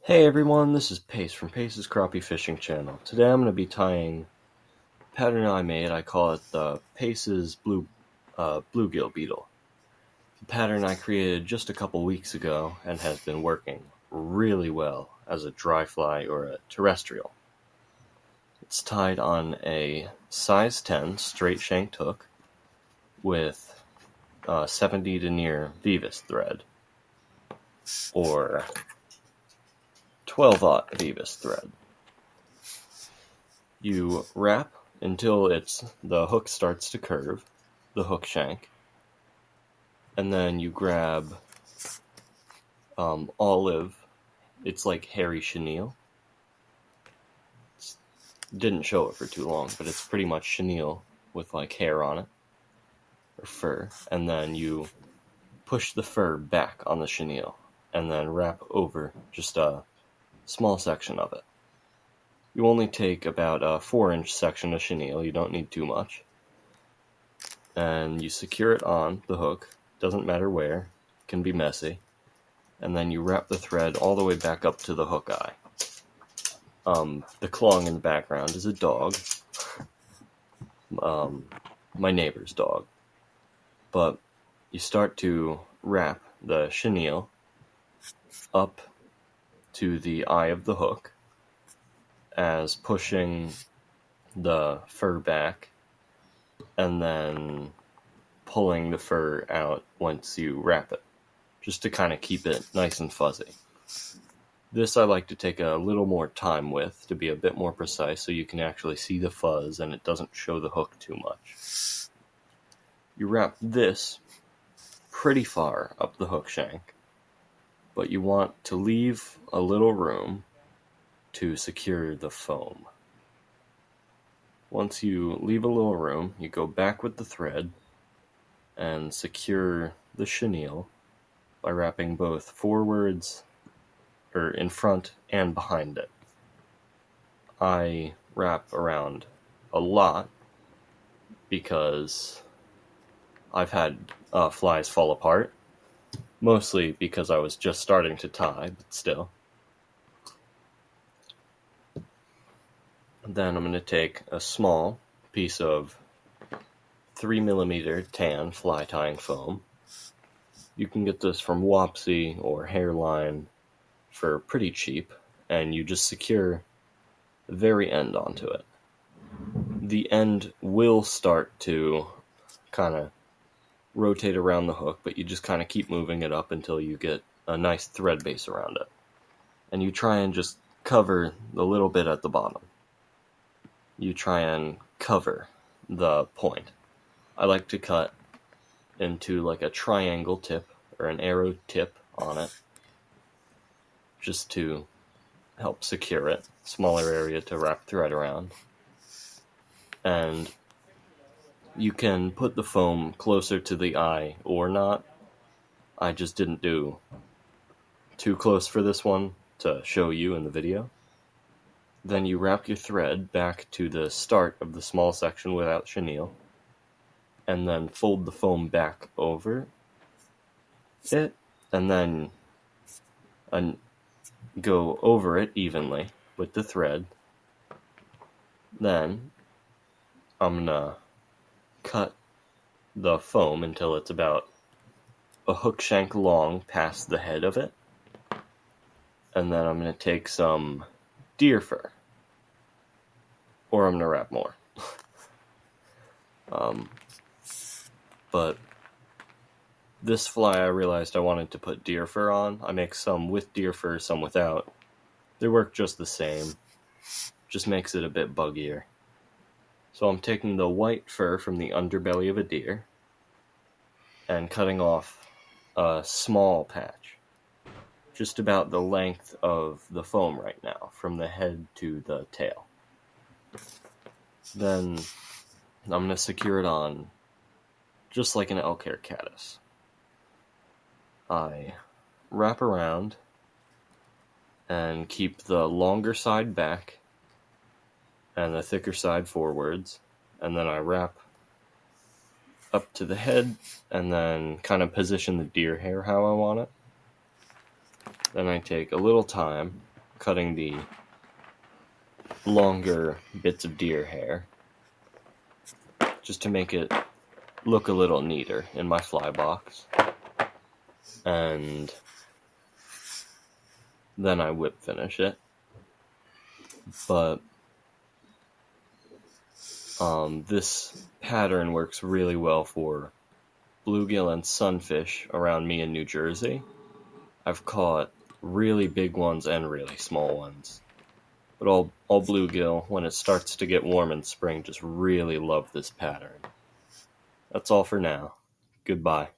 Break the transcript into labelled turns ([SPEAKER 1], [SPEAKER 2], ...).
[SPEAKER 1] Hey everyone, this is Pace from Pace's Crappie Fishing Channel. Today I'm going to be tying a pattern I made. I call it the Pace's bluegill beetle. The pattern I created just a couple weeks ago and has been working really well as a dry fly or a terrestrial. It's tied on a size 10 straight shanked hook with 70 denier Vivis thread or 12-aught Vivis thread. You wrap until the hook starts to curve, the hook shank, and then you grab olive. It's like hairy chenille. Didn't show it for too long, but it's pretty much chenille with like hair on it, or fur, and then you push the fur back on the chenille, and then wrap over just a small section of it. You only take about a 4-inch section of chenille, you don't need too much. And you secure it on the hook, doesn't matter where, it can be messy. And then you wrap the thread all the way back up to the hook eye. The clawing in the background is a dog. My neighbor's dog. But you start to wrap the chenille up to the eye of the hook as pushing the fur back and then pulling the fur out once you wrap it, just to kind of keep it nice and fuzzy. This I like to take a little more time with to be a bit more precise so you can actually see the fuzz and it doesn't show the hook too much. You wrap this pretty far up the hook shank, but you want to leave a little room to secure the foam. Once you leave a little room, you go back with the thread and secure the chenille by wrapping both forwards, or in front and behind it. I wrap around a lot because I've had flies fall apart, mostly because I was just starting to tie, but still. Then I'm going to take a small piece of 3mm tan fly tying foam. You can get this from Wapsi or Hairline for pretty cheap, and you just secure the very end onto it. The end will start to kind of rotate around the hook, but you just kind of keep moving it up until you get a nice thread base around it. And you try and just cover the little bit at the bottom. You try and cover the point. I like to cut into like a triangle tip or an arrow tip on it, just to help secure it. Smaller area to wrap thread around. And you can put the foam closer to the eye or not. I just didn't do too close for this one to show you in the video. Then you wrap your thread back to the start of the small section without chenille, and then fold the foam back over it, and then go over it evenly with the thread. Then I'm gonna cut the foam until it's about a hook shank long past the head of it, and then I'm gonna take some deer fur, or I'm gonna wrap more. But this fly I realized I wanted to put deer fur on. I make some with deer fur, some without. They work just the same, just makes it a bit buggier. So I'm taking the white fur from the underbelly of a deer and cutting off a small patch, just about the length of the foam right now, from the head to the tail. Then I'm going to secure it on just like an elk hair caddis. I wrap around and keep the longer side back and the thicker side forwards, and then I wrap up to the head and then kind of position the deer hair how I want it. Then I take a little time cutting the longer bits of deer hair just to make it look a little neater in my fly box. And then I whip finish it. But this pattern works really well for bluegill and sunfish around me in New Jersey. I've caught really big ones and really small ones. But all bluegill, when it starts to get warm in spring, just really love this pattern. That's all for now. Goodbye.